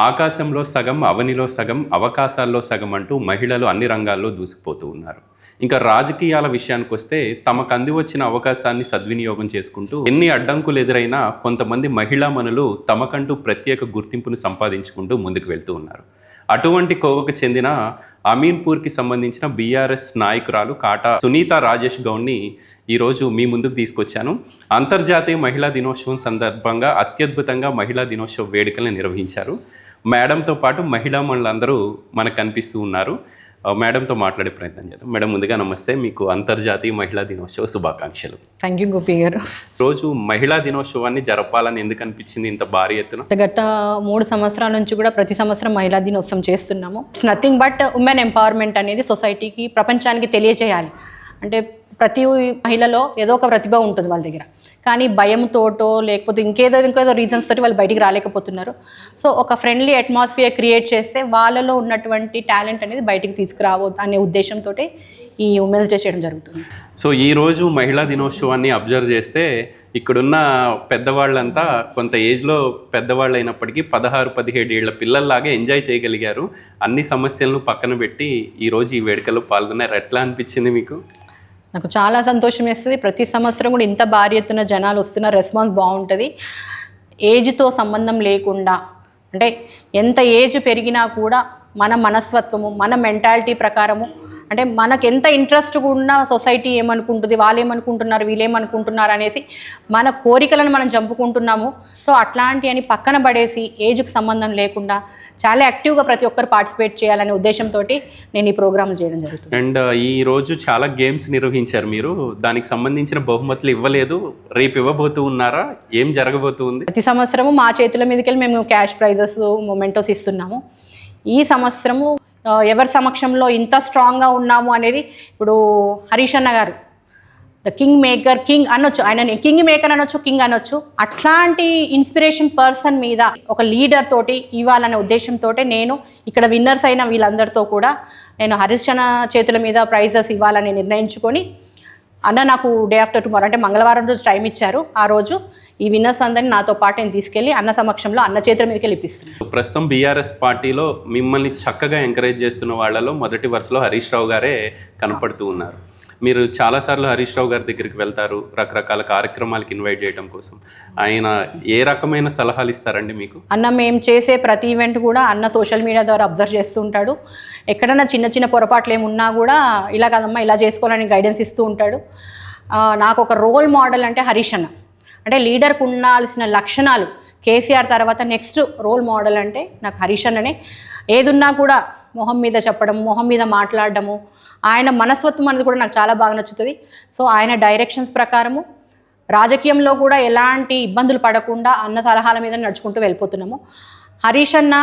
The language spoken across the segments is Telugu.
ఆకాశంలో సగం, అవనిలో సగం, అవకాశాల్లో సగం అంటూ మహిళలు అన్ని రంగాల్లో దూసుకుపోతూ ఉన్నారు. ఇంకా రాజకీయాల విషయానికి వస్తే తమకు అంది వచ్చిన అవకాశాన్ని సద్వినియోగం చేసుకుంటూ ఎన్ని అడ్డంకులు ఎదురైనా కొంతమంది మహిళామణులు తమకంటూ ప్రత్యేక గుర్తింపును సంపాదించుకుంటూ ముందుకు వెళ్తూ ఉన్నారు. అటువంటి కోవకు చెందిన అమీన్పూర్కి సంబంధించిన బీఆర్ఎస్ నాయకురాలు కాటా సునీత రాజేష్ గౌడ్ని ఈరోజు మీ ముందుకు తీసుకొచ్చాను. అంతర్జాతీయ మహిళా దినోత్సవం సందర్భంగా అత్యద్భుతంగా మహిళా దినోత్సవ వేడుకలను నిర్వహించారు. మేడంతో పాటు మహిళా మనులందరూ మనకు కనిపిస్తూ ఉన్నారు. మేడంతో మాట్లాడే ప్రయత్నం చేద్దాం. మేడం, ముందుగా నమస్తే. మీకు అంతర్జాతీయ మహిళా దినోత్సవ శుభాకాంక్షలు. థ్యాంక్ యూ గోపి గారు. రోజు మహిళా దినోత్సవాన్ని జరపాలని ఎందుకు అనిపించింది ఇంత భారీ ఎత్తున? గత 3 సంవత్సరాల నుంచి కూడా ప్రతి సంవత్సరం మహిళా దినోత్సవం చేస్తున్నాము. It's nothing but women empowerment అనేది సొసైటీకి, ప్రపంచానికి తెలియజేయాలి. అంటే ప్రతి మహిళలో ఏదో ఒక ప్రతిభ ఉంటుంది వాళ్ళ దగ్గర, కానీ భయంతోటో లేకపోతే ఇంకేదో రీజన్స్ తోటి వాళ్ళు బయటికి రాలేకపోతున్నారు. సో ఒక ఫ్రెండ్లీ అట్మాస్ఫియర్ క్రియేట్ చేస్తే వాళ్ళలో ఉన్నటువంటి టాలెంట్ అనేది బయటికి తీసుకురావద్దు అనే ఉద్దేశంతో ఈ ఉమెన్స్ డే చేయడం జరుగుతుంది. సో ఈరోజు మహిళా దినోత్సవాన్ని అబ్జర్వ్ చేస్తే ఇక్కడున్న పెద్దవాళ్ళంతా కొంత ఏజ్లో పెద్దవాళ్ళు అయినప్పటికీ 16-17 ఏళ్ల పిల్లల్లాగా ఎంజాయ్ చేయగలిగారు. అన్ని సమస్యలను పక్కన పెట్టి ఈరోజు ఈ వేడుకలో పాల్గొన్నారు. ఎట్లా అనిపించింది మీకు? నాకు చాలా సంతోషం వేస్తుంది. ప్రతి సంవత్సరం కూడా ఇంత భారీ ఎత్తున జనాలు వస్తున్న రెస్పాన్స్ బాగుంటుంది. ఏజ్తో సంబంధం లేకుండా, అంటే ఎంత ఏజ్ పెరిగినా కూడా మన మనస్తత్వము, మన మెంటాలిటీ ప్రకారము, అంటే మనకు ఎంత ఇంట్రెస్ట్ ఉన్న సొసైటీ ఏమనుకుంటుంది, వాళ్ళు ఏమనుకుంటున్నారు, వీళ్ళేమనుకుంటున్నారు అనేసి మన కోరికలను మనం చంపుకుంటున్నాము. సో అట్లాంటి అని పక్కన పడేసి ఏజ్కి సంబంధం లేకుండా చాలా యాక్టివ్గా ప్రతి ఒక్కరు పార్టిసిపేట్ చేయాలనే ఉద్దేశంతో నేను ఈ ప్రోగ్రామ్ చేయడం జరుగుతుంది. అండ్ ఈ రోజు చాలా గేమ్స్ నిర్వహించారు మీరు. దానికి సంబంధించిన బహుమతులు ఇవ్వలేదు, రేపు ఇవ్వబోతూ ఉన్నారా? ఏం జరగబోతుంది? ప్రతి సంవత్సరము మా చేతుల మీదకి వెళ్ళి మేము క్యాష్ ప్రైజెస్, మొమెంటోస్ ఇస్తున్నాము. ఈ సంవత్సరము ఎవరి సమక్షంలో ఇంత స్ట్రాంగ్గా ఉన్నాము అనేది, ఇప్పుడు హరీష్ అన్న గారు ద కింగ్ మేకర్, కింగ్ అనొచ్చు, ఆయనని కింగ్ మేకర్ అనొచ్చు, కింగ్ అనొచ్చు. అట్లాంటి ఇన్స్పిరేషన్ పర్సన్ మీద ఒక లీడర్ తోటి ఇవ్వాలనే ఉద్దేశంతో నేను ఇక్కడ విన్నర్స్ అయిన వీళ్ళందరితో కూడా నేను హరీష్ అన్న చేతుల మీద ప్రైజెస్ ఇవ్వాలని నిర్ణయించుకొని, అన్న నాకు డే ఆఫ్టర్ టుమారో అంటే మంగళవారం రోజు టైం ఇచ్చారు. ఆ రోజు ఈ విన్నర్స్ అందరినీ నాతో పాటు నేను తీసుకెళ్ళి అన్న సమక్షంలో అన్న చేతుల మీదకి ఇప్పిస్తున్నాను. ప్రస్తుతం బీఆర్ఎస్ పార్టీలో మిమ్మల్ని చక్కగా ఎంకరేజ్ చేస్తున్న వాళ్ళలో మొదటి వరుసలో హరీష్ రావు గారే కనపడుతూ ఉన్నారు. మీరు చాలాసార్లు హరీష్ రావు గారి దగ్గరికి వెళ్తారు రకరకాల కార్యక్రమాలకు ఇన్వైట్ చేయడం కోసం. ఆయన ఏ రకమైన సలహాలు ఇస్తారండి మీకు? అన్న మేము చేసే ప్రతి ఈవెంట్ కూడా అన్న సోషల్ మీడియా ద్వారా అబ్జర్వ్ చేస్తూ ఉంటాడు. ఎక్కడన్నా చిన్న పొరపాట్లు ఏమున్నా కూడా ఇలా కాదమ్మా ఇలా చేసుకోవాలని గైడెన్స్ ఇస్తూ ఉంటాడు. నాకు ఒక రోల్ మోడల్ అంటే హరీష్ అన్న. అంటే లీడర్కు ఉండాల్సిన లక్షణాలు కేసీఆర్ తర్వాత నెక్స్ట్ రోల్ మోడల్ అంటే నాకు హరీష్ అన్ననే. ఏదున్నా కూడా మొహం మీద చెప్పడం, మొహం మీద మాట్లాడడము, ఆయన మనస్తత్వం అనేది కూడా నాకు చాలా బాగా నచ్చుతుంది. సో ఆయన డైరెక్షన్స్ ప్రకారము రాజకీయంలో కూడా ఎలాంటి ఇబ్బందులు పడకుండా అన్న సలహాల మీద నడుచుకుంటూ వెళ్ళిపోతున్నాము. హరీష్ అన్న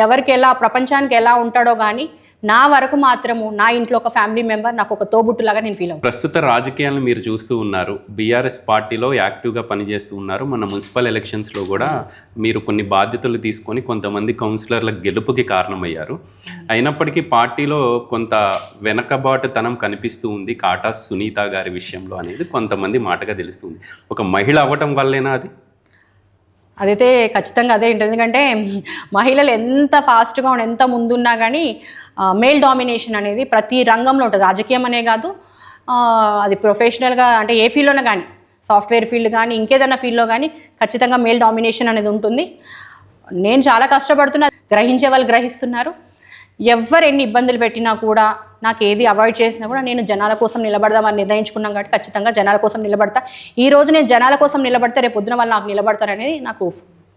ఎవరికి ఎలా, ప్రపంచానికి ఎలా ఉంటాడో కానీ నా వరకు మాత్రము నా ఇంట్లో ఒక ఫ్యామిలీ మెంబర్, నాకు ఒక తోబుట్టులాగా నేను ఫీల్ అవుతాను. ప్రస్తుత రాజకీయాలను మీరు చూస్తూ ఉన్నారు, బీఆర్ఎస్ పార్టీలో యాక్టివ్గా పనిచేస్తూ ఉన్నారు. మన మున్సిపల్ ఎలక్షన్స్లో కూడా మీరు కొన్ని బాధ్యతలు తీసుకొని కొంతమంది కౌన్సిలర్ల గెలుపుకి కారణమయ్యారు. అయినప్పటికీ పార్టీలో కొంత వెనకబాటుతనం కనిపిస్తూ ఉంది కాటా సునీత గారి విషయంలో అనేది కొంతమంది మాటగా తెలుస్తుంది. ఒక మహిళ అవ్వటం వల్లేనా అది? అదైతే ఖచ్చితంగా అదే ఉంటుంది. ఎందుకంటే మహిళలు ఎంత ఫాస్ట్గా ఎంత ముందున్నా కానీ మేల్ డామినేషన్ అనేది ప్రతి రంగంలో ఉంటుంది. రాజకీయం అనే కాదు, అది ప్రొఫెషనల్గా అంటే ఏ ఫీల్డ్లోనే కానీ, సాఫ్ట్వేర్ ఫీల్డ్ కానీ ఇంకేదైనా ఫీల్డ్లో కానీ ఖచ్చితంగా మేల్ డామినేషన్ అనేది ఉంటుంది. నేను చాలా కష్టపడుతున్నా, గ్రహించే వాళ్ళు గ్రహిస్తున్నారు. ఎవరు ఎన్ని ఇబ్బందులు పెట్టినా కూడా, నాకు ఏది అవాయిడ్ చేసినా కూడా నేను జనాల కోసం నిలబడదామని నిర్ణయించుకున్నాం కాబట్టి ఖచ్చితంగా జనాల కోసం నిలబడతా. ఈ రోజు నేను జనాల కోసం నిలబడితే రేపు పొద్దున వాళ్ళు నాకు నిలబడతారనేది నాకు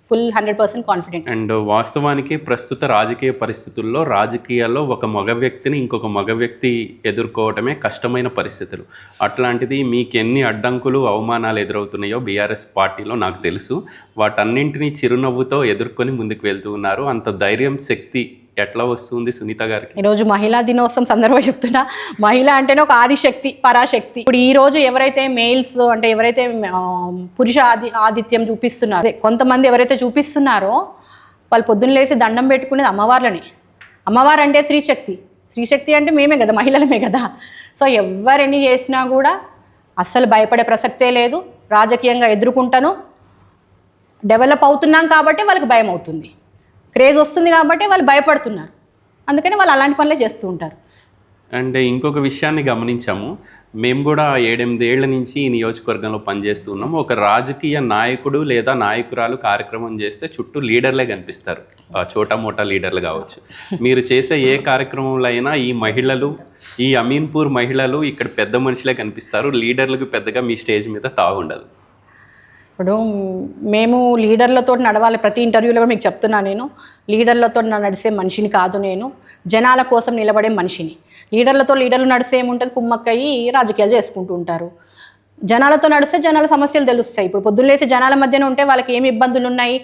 ఫుల్ 100% కాన్ఫిడెంట్. అండ్ వాస్తవానికి ప్రస్తుత రాజకీయ పరిస్థితుల్లో రాజకీయాల్లో ఒక మగ వ్యక్తిని ఇంకొక మగ వ్యక్తి ఎదుర్కోవటమే కష్టమైన పరిస్థితులు. అట్లాంటిది మీకు ఎన్ని అడ్డంకులు, అవమానాలు ఎదురవుతున్నాయో బీఆర్ఎస్ పార్టీలో నాకు తెలుసు. వాటన్నింటినీ చిరునవ్వుతో ఎదుర్కొని ముందుకు వెళ్తూ ఉన్నారు. అంత ధైర్యం, శక్తి ఎట్లా వస్తుంది సునీత గారికి? ఈరోజు మహిళా దినోత్సవం సందర్భంగా చెప్తున్నా, మహిళ అంటేనే ఒక ఆదిశక్తి, పరాశక్తి. ఇప్పుడు ఈ రోజు ఎవరైతే మేల్స్ అంటే ఎవరైతే పురుష ఆదిత్యం చూపిస్తున్నారో, అదే కొంతమంది ఎవరైతే చూపిస్తున్నారో వాళ్ళు పొద్దున్న లేసి దండం పెట్టుకునేది అమ్మవార్లని. అమ్మవారు అంటే స్త్రీశక్తి, స్త్రీశక్తి అంటే మేమే కదా, మహిళలమే కదా. సో ఎవరెన్ని చేసినా కూడా అస్సలు భయపడే ప్రసక్తే లేదు. రాజకీయంగా ఎదుర్కొంటాను, డెవలప్ అవుతున్నాం కాబట్టి వాళ్ళకి భయం అవుతుంది. క్రేజ్ వస్తుంది కాబట్టి వాళ్ళు భయపడుతున్నారు, అందుకని వాళ్ళు అలాంటి పనులే చేస్తూ ఉంటారు. అండ్ ఇంకొక విషయాన్ని గమనించాము, మేము కూడా 7-8 ఏళ్ల నుంచి ఈ నియోజకవర్గంలో పనిచేస్తూ ఉన్నాము. ఒక రాజకీయ నాయకుడు లేదా నాయకురాలు కార్యక్రమం చేస్తే చుట్టూ లీడర్లే కనిపిస్తారు, చోటా మోటా లీడర్లు కావచ్చు. మీరు చేసే ఏ కార్యక్రమంలో అయినా ఈ మహిళలు, ఈ అమీన్పూర్ మహిళలు ఇక్కడ పెద్ద మనుషులే కనిపిస్తారు, లీడర్లకు పెద్దగా మీ స్టేజ్ మీద తాగుండదు. ఇప్పుడు మేము లీడర్లతో నడవాలి, ప్రతి ఇంటర్వ్యూలో కూడా మీకు చెప్తున్నా, నేను లీడర్లతో నడిసే మనిషిని కాదు, నేను జనాల కోసం నిలబడే మనిషిని. లీడర్లు నడిస్తే ఏముంటుంది, కుమ్మక్కయ్యి రాజకీయాలు చేసుకుంటూ ఉంటారు. జనాలతో నడిస్తే జనాల సమస్యలు తెలుస్తాయి. ఇప్పుడు పొద్దున్నేసి జనాల మధ్యన ఉంటే వాళ్ళకి ఏమి ఇబ్బందులు ఉన్నాయి,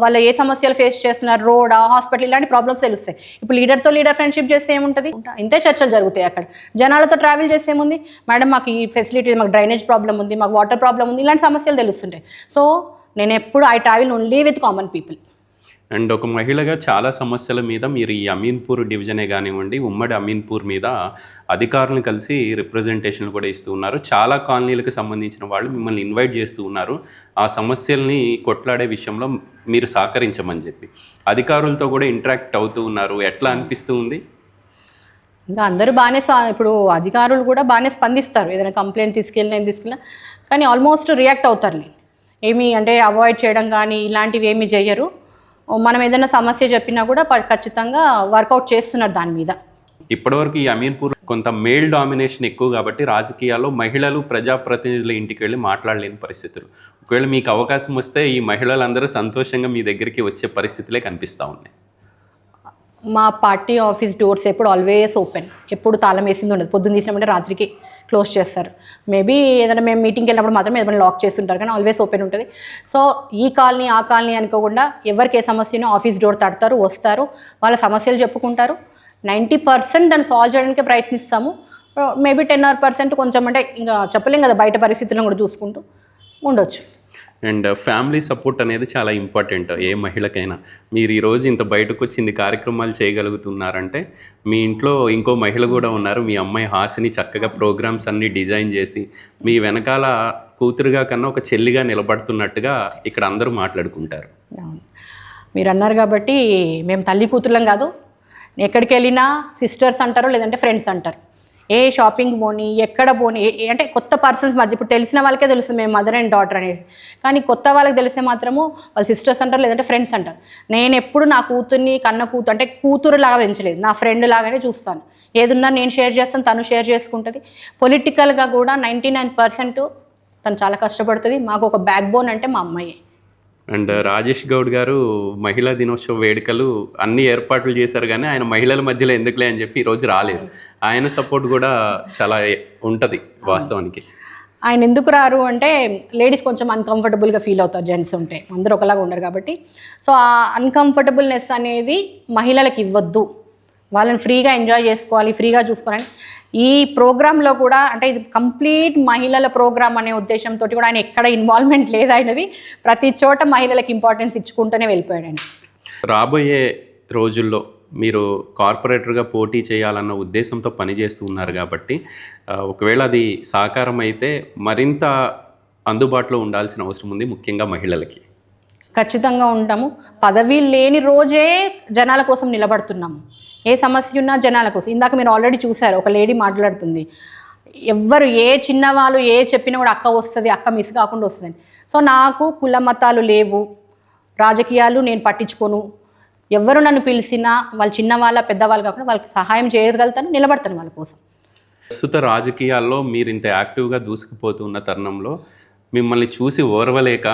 వాళ్ళు ఏ సమస్యలు ఫేస్ చేస్తున్నారు, రోడా, హాస్పిటల్, ఇలాంటి ప్రాబ్లమ్స్ తెలుస్తాయి. ఇప్పుడు లీడర్ ఫ్రెండ్షిప్ చేస్తే ఏముంటుంది, ఇంతే చర్చలు జరుగుతాయి. అక్కడ జనాలతో ట్రావెల్ చేస్తే ఏముంది, మేడం మాకు ఈ ఫెసిలిటీ, మాకు డ్రైనేజ్ ప్రాబ్లం ఉంది, మాకు వాటర్ ప్రాబ్లం ఉంది, ఇలాంటి సమస్యలు తెలుస్తుంటాయి. సో నేను ఎప్పుడు I travel only with common people. And ఒక మహిళగా చాలా సమస్యల మీద మీరు ఈ అమీన్పూర్ డివిజనే కానివ్వండి, ఉమ్మడి అమీన్పూర్ మీద అధికారులను కలిసి రిప్రజెంటేషన్లు కూడా ఇస్తూ ఉన్నారు. చాలా కాలనీలకు సంబంధించిన వాళ్ళు మిమ్మల్ని ఇన్వైట్ చేస్తూ ఉన్నారు ఆ సమస్యల్ని కొట్లాడే విషయంలో మీరు సహకరించమని చెప్పి. అధికారులతో కూడా ఇంటరాక్ట్ అవుతూ ఉన్నారు, ఎట్లా అనిపిస్తూ ఉంది? ఇంకా అందరూ బాగానే ఇప్పుడు అధికారులు కూడా బాగానే స్పందిస్తారు, ఏదైనా కంప్లైంట్ తీసుకెళ్ళినా కానీ ఆల్మోస్ట్ రియాక్ట్ అవుతారు. ఏమి అంటే అవాయిడ్ చేయడం కానీ ఇలాంటివి ఏమీ చేయరు. మనం ఏదైనా సమస్య చెప్పినా కూడా ఖచ్చితంగా వర్కౌట్ చేస్తున్నారు దాని మీద. ఇప్పటివరకు ఈ అమీన్పూర్ కొంత మేల్ డామినేషన్ ఎక్కువ కాబట్టి రాజకీయాల్లో మహిళలు ప్రజాప్రతినిధుల ఇంటికి వెళ్ళి మాట్లాడలేని పరిస్థితులు. ఒకవేళ మీకు అవకాశం వస్తే ఈ మహిళలందరూ సంతోషంగా మీ దగ్గరికి వచ్చే పరిస్థితులే కనిపిస్తూ ఉన్నాయి. మా పార్టీ ఆఫీస్ డోర్స్ ఎప్పుడు ఆల్వేస్ ఓపెన్, ఎప్పుడు తాళం వేసింది ఉండదు. పొద్దున్న తీసినామంటే రాత్రికి క్లోజ్ చేస్తారు. మేబీ ఏదైనా మేము మీటింగ్కి వెళ్ళినప్పుడు మాత్రం ఏదైనా లాక్ చేస్తుంటారు, కానీ ఆల్వేస్ ఓపెన్ ఉంటుంది. సో ఈ కాలనీ ఆ కాలనీ అనుకోకుండా ఎవరికి ఏ సమస్యనో ఆఫీస్ డోర్ తడతారు, వస్తారు, వాళ్ళ సమస్యలు చెప్పుకుంటారు. 90% దాన్ని సాల్వ్ చేయడానికి ప్రయత్నిస్తాము. మేబీ 10% కొంచెం అంటే ఇంకా చెప్పలేం కదా, బయట పరిస్థితులను కూడా చూసుకుంటూ ఉండొచ్చు. అండ్ ఫ్యామిలీ సపోర్ట్ అనేది చాలా ఇంపార్టెంట్ ఏ మహిళకైనా. మీరు ఈరోజు ఇంత బయటకు వచ్చింది కార్యక్రమాలు చేయగలుగుతున్నారంటే మీ ఇంట్లో ఇంకో మహిళ కూడా ఉన్నారు, మీ అమ్మాయి హాసిని చక్కగా ప్రోగ్రామ్స్ అన్నీ డిజైన్ చేసి మీ వెనకాల కూతురుగా కన్నా ఒక చెల్లిగా నిలబడుతున్నట్టుగా ఇక్కడ అందరూ మాట్లాడుకుంటారు. మీరు అన్నారు కాబట్టి మేము తల్లి కూతుర్లం కాదు, ఎక్కడికి వెళ్ళినా సిస్టర్స్ అంటారు, లేదంటే ఫ్రెండ్స్ అంటారు. ఏ షాపింగ్ పోని, ఎక్కడ పోని, అంటే కొత్త పర్సన్స్ మధ్య ఇప్పుడు తెలిసిన వాళ్ళకే తెలుస్తుంది మేము మదర్ అండ్ డాటర్ అనేసి, కానీ కొత్త వాళ్ళకి తెలిస్తే మాత్రము వాళ్ళు సిస్టర్స్ అంటారు, లేదంటే ఫ్రెండ్స్ అంటారు. నేను ఎప్పుడు నా కూతుర్ని కన్న కూతురు అంటే కూతురు లాగా పెంచలేదు, నా ఫ్రెండ్ లాగానే చూస్తాను. ఏదున్నా నేను షేర్ చేస్తాను, తను షేర్ చేసుకుంటుంది. పొలిటికల్గా కూడా 99% తను చాలా కష్టపడుతుంది. మాకు ఒక బ్యాక్ బోన్ అంటే మా అమ్మాయి. అండ్ రాజేష్ గౌడ్ గారు మహిళా దినోత్సవ వేడుకలు అన్ని ఏర్పాట్లు చేశారు, కానీ ఆయన మహిళల మధ్యలో ఎందుకులే అని చెప్పి ఈరోజు రాలేదు. ఆయన సపోర్ట్ కూడా చాలా ఉంటుంది వాస్తవానికి. ఆయన ఎందుకు రారు అంటే లేడీస్ కొంచెం అన్కంఫర్టబుల్గా ఫీల్ అవుతారు, జెంట్స్ ఉంటే అందరూ ఒకలాగా ఉండరు కాబట్టి. సో ఆ అన్కంఫర్టబుల్నెస్ అనేది మహిళలకు ఇవ్వద్దు, వాళ్ళని ఫ్రీగా ఎంజాయ్ చేసుకోవాలి, ఫ్రీగా చూసుకోవాలని ఈ ప్రోగ్రాంలో కూడా, అంటే ఇది కంప్లీట్ మహిళల ప్రోగ్రామ్ అనే ఉద్దేశంతో కూడా ఆయన ఎక్కడ ఇన్వాల్వ్మెంట్ లేదు. ఆయనది ప్రతి చోట మహిళలకు ఇంపార్టెన్స్ ఇచ్చుకుంటూనే వెళ్ళిపోయాడు ఆయన. రాబోయే రోజుల్లో మీరు కార్పొరేటర్గా పోటీ చేయాలన్న ఉద్దేశంతో పనిచేస్తూ ఉన్నారు కాబట్టి ఒకవేళ అది సాకారం అయితే మరింత అందుబాటులో ఉండాల్సిన అవసరం ఉంది, ముఖ్యంగా మహిళలకి. ఖచ్చితంగా ఉంటాము. పదవి లేని రోజే జనాల కోసం నిలబడుతున్నాము. ఏ సమస్య ఉన్నా జనాల కోసం. ఇందాక మీరు ఆల్రెడీ చూశారు, ఒక లేడీ మాట్లాడుతుంది, ఎవ్వరు ఏ చిన్నవాళ్ళు ఏ చెప్పినా కూడా అక్క వస్తుంది, అక్క మిస్ కాకుండా వస్తుంది. సో నాకు కుల మతాలు లేవు, రాజకీయాలు నేను పట్టించుకోను. ఎవరు నన్ను పిలిచినా వాళ్ళు చిన్నవాళ్ళ పెద్దవాళ్ళు కాకుండా వాళ్ళకి సహాయం చేయగలుగుతాను, నిలబడతాను వాళ్ళ కోసం. ప్రస్తుత రాజకీయాల్లో మీరు ఇంత యాక్టివ్గా దూసుకుపోతున్న తరుణంలో మిమ్మల్ని చూసి ఓర్వలేక,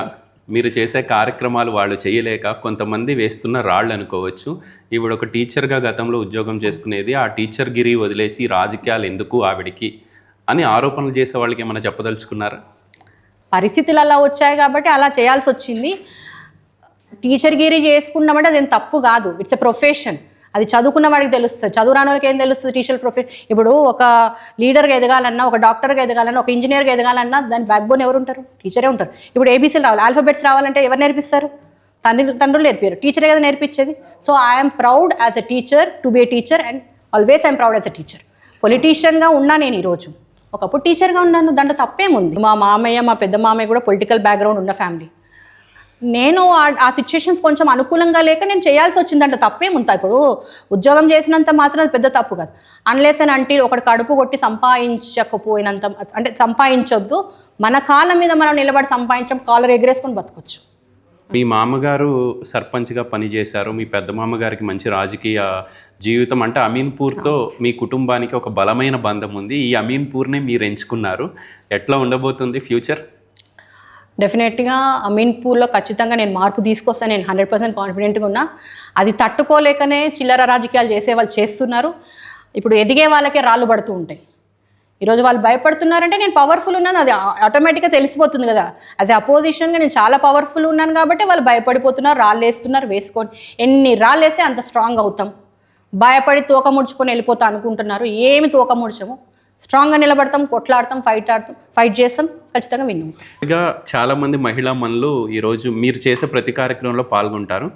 మీరు చేసే కార్యక్రమాలు వాళ్ళు చేయలేక కొంతమంది వేస్తున్న రాళ్ళు అనుకోవచ్చు. ఈవిడ ఒక టీచర్గా గతంలో ఉద్యోగం చేసుకునేది, ఆ టీచర్ గిరి వదిలేసి రాజకీయాలు ఎందుకు ఆవిడికి అని ఆరోపణలు చేసే వాళ్ళకి ఏమైనా చెప్పదలుచుకున్నారా? పరిస్థితులు అలా వచ్చాయి కాబట్టి అలా చేయాల్సి వచ్చింది. టీచర్ గిరి చేసుకున్నామంటే అదేం తప్పు కాదు, ఇట్స్ ఎ ప్రొఫెషన్. అది చదువుకున్న వాడికి తెలుస్తుంది, చదువు రాని వాళ్ళకి ఏం తెలుస్తుంది టీచర్ ప్రొఫెషన్. ఇప్పుడు ఒక లీడర్గా ఎదగాలన్నా, ఒక డాక్టర్గా ఎదగాలన్నా, ఒక ఇంజనీర్గా ఎదగాలన్నా దాని బ్యాక్ బోన్ ఎవరు ఉంటారు? టీచరే ఉంటారు. ఇప్పుడు ఏబీసీలు రావాలి, ఆల్ఫాబెట్స్ రావాలంటే ఎవరు నేర్పిస్తారు? తండ్రులు నేర్పారు, టీచరే కదా నేర్పించేది. So I'm proud as a teacher to be a teacher and always I'm proud as a teacher. పొలిటీషియన్గా ఉన్నా నేను ఈరోజు, ఒకప్పుడు టీచర్గా ఉన్నాను, దాంట్లో తప్పేముంది. మా మామయ్య, మా పెద్ద మామయ్య కూడా పొలిటికల్ బ్యాక్గ్రౌండ్ ఉన్న ఫ్యామిలీ. నేను ఆ సిచ్యుయేషన్స్ కొంచెం అనుకూలంగా లేక నేను చేయాల్సి వచ్చిందంట, తప్పేముంది. ఇప్పుడు ఉద్యోగం చేసినంత మాత్రం అది పెద్ద తప్పు కాదు. అన్లెస్ అని అంటే ఒకటి కడుపు కొట్టి సంపాదించకపోయినంత, అంటే సంపాదించొద్దు, మన కాళ్ళ మీద మనం నిలబడి సంపాదించడం, కాలర్ ఎగరేసుకొని బతకొచ్చు. మీ మామగారు సర్పంచ్గా పనిచేశారు, మీ పెద్ద మామగారికి మంచి రాజకీయ జీవితం, అంటే అమీన్పూర్తో మీ కుటుంబానికి ఒక బలమైన బంధం ఉంది. ఈ అమీన్పూర్ని మీరు ఎంచుకున్నారు. ఎట్లా ఉండబోతుంది ఫ్యూచర్? డెఫినెట్గా అమీన్పూర్లో ఖచ్చితంగా నేను మార్పు తీసుకొస్తాను. నేను 100% కాన్ఫిడెంట్గా ఉన్నా. అది తట్టుకోలేకనే చిల్లర రాజకీయాలు చేసే వాళ్ళు చేస్తున్నారు. ఇప్పుడు ఎదిగే వాళ్ళకే రాళ్ళు పడుతూ ఉంటాయి. ఈరోజు వాళ్ళు భయపడుతున్నారంటే నేను పవర్ఫుల్ ఉన్నాను, అది ఆటోమేటిక్గా తెలిసిపోతుంది కదా. యాజ్ ఎ అపోజిషన్గా నేను చాలా పవర్ఫుల్ ఉన్నాను కాబట్టి వాళ్ళు భయపడిపోతున్నారు, రాళ్ళు వేస్తున్నారు. వేసుకొని ఎన్ని రాళ్ళు వేస్తే అంత స్ట్రాంగ్ అవుతాం. భయపడి తోక ముడుచుకొని వెళ్ళిపోతా అనుకుంటున్నారు. ఏమి తోక ముడిచము, స్ట్రాంగ్గా నిలబడతాం, కొట్లాడతాం, ఫైట్ చేస్తాం, ఖచ్చితంగా విన్నాం. ఇక చాలామంది మహిళా మనులు ఈరోజు మీరు చేసే ప్రతి కార్యక్రమంలో పాల్గొంటారు.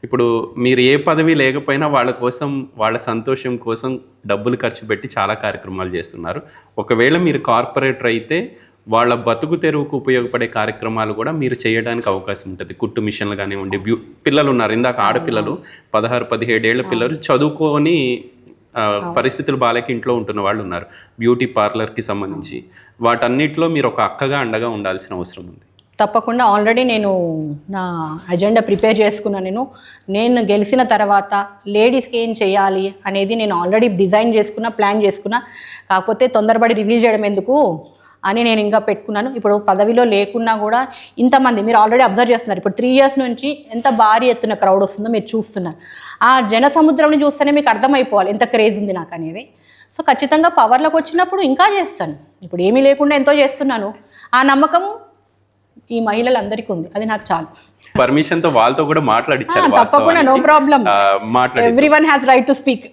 ఇప్పుడు మీరు ఏ పదవి లేకపోయినా వాళ్ళ కోసం, వాళ్ళ సంతోషం కోసం డబ్బులు ఖర్చు పెట్టి చాలా కార్యక్రమాలు చేస్తున్నారు. ఒకవేళ మీరు కార్పొరేటర్ అయితే వాళ్ళ బతుకు తెరువుకు ఉపయోగపడే కార్యక్రమాలు కూడా మీరు చేయడానికి అవకాశం ఉంటుంది. కుట్టు మిషన్లు కానివ్వండి, పిల్లలు ఉన్నారు, ఇందాక ఆడపిల్లలు 16-17 ఏళ్ల పిల్లలు చదువుకొని పరిస్థితులు బాలేక ఇంట్లో ఉంటున్న వాళ్ళు ఉన్నారు. బ్యూటీ పార్లర్కి సంబంధించి వాటన్నిటిలో మీరు ఒక అక్కగా అండగా ఉండాల్సిన అవసరం ఉంది. తప్పకుండా ఆల్రెడీ నేను నా అజెండా ప్రిపేర్ చేసుకున్నాను. నేను గెలిచిన తర్వాత లేడీస్కి ఏం చేయాలి అనేది నేను ఆల్రెడీ డిజైన్ చేసుకున్నా, ప్లాన్ చేసుకున్నా. కాకపోతే తొందరపడి రిలీజ్ చేయడం ఎందుకు అని నేను ఇంకా పెట్టుకున్నాను. ఇప్పుడు పదవిలో లేకున్నా కూడా ఇంతమంది మీరు ఆల్రెడీ అబ్జర్వ్ చేస్తున్నారు. ఇప్పుడు 3 years నుంచి ఎంత భారీ ఎత్తున క్రౌడ్ వస్తుందో మీరు చూస్తున్నారు. ఆ జన సముద్రంని చూస్తేనే మీకు అర్థమైపోవాలి ఎంత క్రేజ్ ఉంది నాకు అనేది. సో ఖచ్చితంగా పవర్లోకి వచ్చినప్పుడు ఇంకా చేస్తాను. ఇప్పుడు ఏమీ లేకుండా ఎంతో చేస్తున్నాను. ఆ నమ్మకం ఈ మహిళలందరికీ ఉంది, అది నాకు చాలు. పర్మిషన్తో వాళ్ళతో కూడా మాట్లాడించారు. తప్పకుండా, no problem, everyone has right to speak.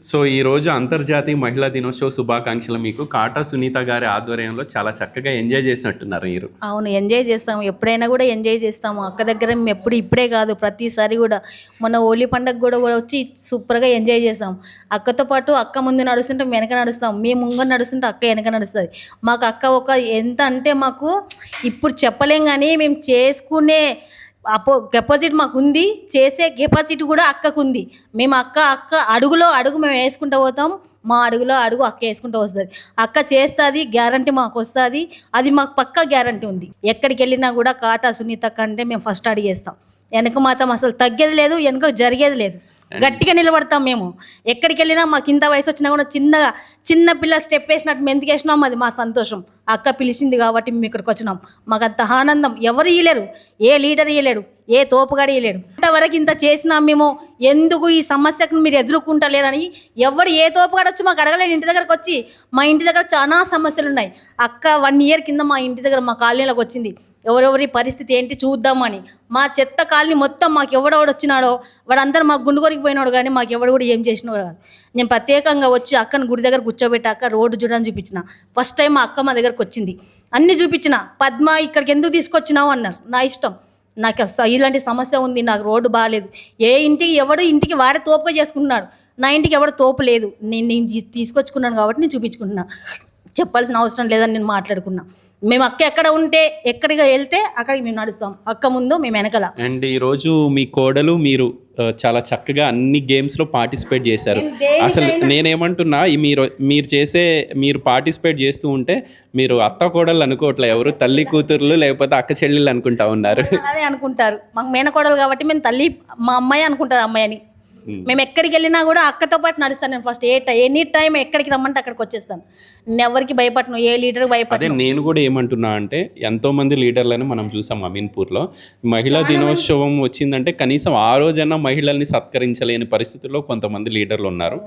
So ఈరోజు అంతర్జాతీయ మహిళా దినోత్సవ శుభాకాంక్షలు మీకు. కాటా సునీత గారి ఆధ్వర్యంలో చాలా చక్కగా ఎంజాయ్ చేసినట్టున్నారు మీరు. అవును, ఎంజాయ్ చేస్తాము, ఎప్పుడైనా కూడా ఎంజాయ్ చేస్తాము. అక్క దగ్గర మేము ఎప్పుడు ఇప్పుడే కాదు, ప్రతిసారి కూడా. మొన్న హోలీ పండుగ కూడా వచ్చి సూపర్గా ఎంజాయ్ చేస్తాం. అక్కతో పాటు అక్క ముందు నడుస్తుంటే మేము వెనక నడుస్తాం, మేము ముందు నడుస్తుంటే అక్క వెనక నడుస్తుంది. మాకు అక్క ఒక ఎంత అంటే మాకు ఇప్పుడు చెప్పలేం, కానీ మేము చేసుకునే కెపాసిటీ మాకు ఉంది, చేసే కెపాసిటీ కూడా అక్కకు ఉంది. మేము అక్క అడుగులో అడుగు మేము వేసుకుంటూ పోతాం, మా అడుగులో అడుగు అక్క వేసుకుంటూ వస్తుంది. అక్క చేస్తుంది, గ్యారంటీ మాకు వస్తుంది, అది మాకు పక్కా గ్యారంటీ ఉంది. ఎక్కడికి వెళ్ళినా కూడా కాటా సునీత కంటే మేము ఫస్ట్ అడిగేస్తాం. వెనక మాత్రం అసలు తగ్గేది లేదు, వెనక జరిగేది లేదు, గట్టిగా నిలబడతాం మేము. ఎక్కడికి వెళ్ళినా మాకు ఇంత వయసు వచ్చినా కూడా చిన్న పిల్ల స్టెప్ వేసినట్టు మేము ఎందుకు వేసినాం, అది మా సంతోషం. అక్క పిలిచింది కాబట్టి మేము ఇక్కడికి వచ్చినాం. మాకు అంత ఆనందం ఎవరు ఇయ్యలేరు, ఏ లీడర్ ఇయ్యలేడు, ఏ తోపుగాడు ఇయ్యలేడు. ఇంతవరకు ఇంత చేసినాం మేము, ఎందుకు ఈ సమస్యకు మీరు ఎదుర్కొంటలేరని ఎవరు ఏ తోపుగాడు వచ్చి మాకు అడగలేదు. ఇంటి దగ్గరకు వచ్చి, మా ఇంటి దగ్గర చాలా సమస్యలు ఉన్నాయి. అక్క 1 year కింద మా ఇంటి దగ్గర మా కాలనీలోకి వచ్చింది, ఎవరెవరి పరిస్థితి ఏంటి చూద్దామని. మా చెత్త కాలనీ మొత్తం మాకు ఎవడెవడు వచ్చినాడో వాడందరూ మాకు గుండుగోరికి పోయినాడు, కానీ మాకు ఎవడు కూడా ఏం చేసినాడు కాదు. నేను ప్రత్యేకంగా వచ్చి అక్కను గుడి దగ్గర కూర్చోబెట్టి అక్క రోడ్డు చూడని చూపించిన. ఫస్ట్ టైం మా అక్క మా దగ్గరకు వచ్చింది, అన్నీ చూపించిన. పద్మ ఇక్కడికి ఎందుకు తీసుకొచ్చినావు అన్నారు. నా ఇష్టం, నాకు ఇలాంటి సమస్య ఉంది, నాకు రోడ్డు బాగాలేదు. ఏ ఇంటికి ఎవడు ఇంటికి వాడే తోపుగా చేసుకుంటున్నాడు, నా ఇంటికి ఎవడు తోపు లేదు. నేను తీసుకొచ్చుకున్నాను కాబట్టి నేను చూపించుకుంటున్నా, చెప్పాల్సిన అవసరం లేదని నేను మాట్లాడుకున్నా. మేము అక్క ఎక్కడ ఉంటే ఎక్కడికి వెళ్తే అక్కడికి మేము నడుస్తాం, అక్క ముందు మేము వెనకల. అండ్ ఈరోజు మీ కోడలు మీరు చాలా చక్కగా అన్ని గేమ్స్లో పార్టిసిపేట్ చేశారు. అసలు నేనేమంటున్నా, మీరు పార్టిసిపేట్ చేస్తూ ఉంటే మీరు అత్త కోడలు అనుకోవట్లే, ఎవరు తల్లి కూతుర్లు లేకపోతే అక్క చెల్లెళ్ళు అనుకుంటా ఉన్నారు. అదే అనుకుంటారు, మాకు మేనకోడలు కాబట్టి మేము తల్లి మా అమ్మాయి అనుకుంటారు, అమ్మాయి అని. మేము ఎక్కడికి వెళ్ళినా కూడా అక్కతో పాటు నడుస్తాను నేను. ఫస్ట్ ఎనీ టైం ఎక్కడికి రమ్మంటే అక్కడికి వచ్చేస్తాను. నేను ఎవరికి భయపడను, ఏ లీడర్కి భయపడను. అదే నేను కూడా ఏమంటున్నా అంటే, ఎంతోమంది లీడర్లను మనం చూసాం అమీన్పూర్లో. మహిళా దినోత్సవం వచ్చిందంటే కనీసం ఆ రోజైనా మహిళల్ని సత్కరించలేని పరిస్థితుల్లో కొంతమంది లీడర్లు ఉన్నారు.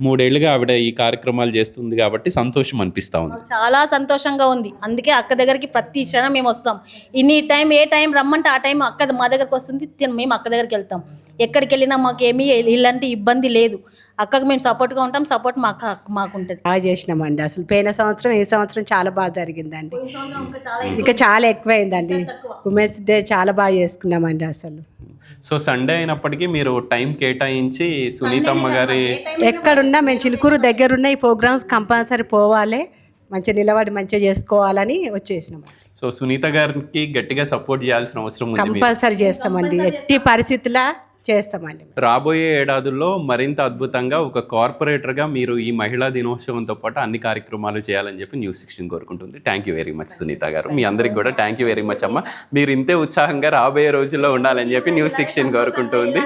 3 ఏళ్ళుగా ఆవిడ ఈ కార్యక్రమాలు చేస్తుంది కాబట్టి సంతోషం అనిపిస్తూ ఉంది. చాలా సంతోషంగా ఉంది. అందుకే అక్క దగ్గరికి ప్రతి క్షణం మేము వస్తాం. ఇన్ని టైం ఏ టైం రమ్మంటే ఆ టైం అక్క మా దగ్గరకు వస్తుంది, మేము అక్క దగ్గరికి వెళ్తాం. ఎక్కడికి వెళ్ళినా మాకేమీ ఇలాంటి ఇబ్బంది లేదు. అక్కకు మేము సపోర్ట్గా ఉంటాం, సపోర్ట్ మాకు ఉంటుంది. బాగా చేసినామండి. అసలు పోయిన సంవత్సరం ఈ సంవత్సరం చాలా బాగా జరిగిందండి, ఇంకా చాలా ఎక్కువైందండి. ఉమెన్స్ డే చాలా బాగా చేసుకున్నామండి అసలు. సో సండే అయినప్పటికీ మీరు టైం కేటాయించి సునీతమ్మ గారి ఎక్కడున్నా మేము చిలుకూరు దగ్గరున్న ఈ ప్రోగ్రామ్స్ కంపల్సరీ పోవాలి. మంచిగా నిలబడి మంచిగా చేసుకోవాలని వచ్చేసినాం. సో సునీత గారికి గట్టిగా సపోర్ట్ చేయాల్సిన అవసరం ఉంది మీరు. కంపల్సరీ చేస్తామండి, ఎట్టి పరిస్థితుల్లో చేస్తామండి. రాబోయే ఏడాదుల్లో మరింత అద్భుతంగా ఒక కార్పొరేటర్గా మీరు ఈ మహిళా దినోత్సవంతో పాటు అన్ని కార్యక్రమాలు చేయాలని చెప్పి News16 కోరుకుంటుంది. Thank you very much Sunitha గారు. మీ అందరికి కూడా థ్యాంక్ యూ వెరీ మచ్ అమ్మ. మీరు ఇంతే ఉత్సాహంగా రాబోయే రోజుల్లో ఉండాలని చెప్పి News16 కోరుకుంటుంది.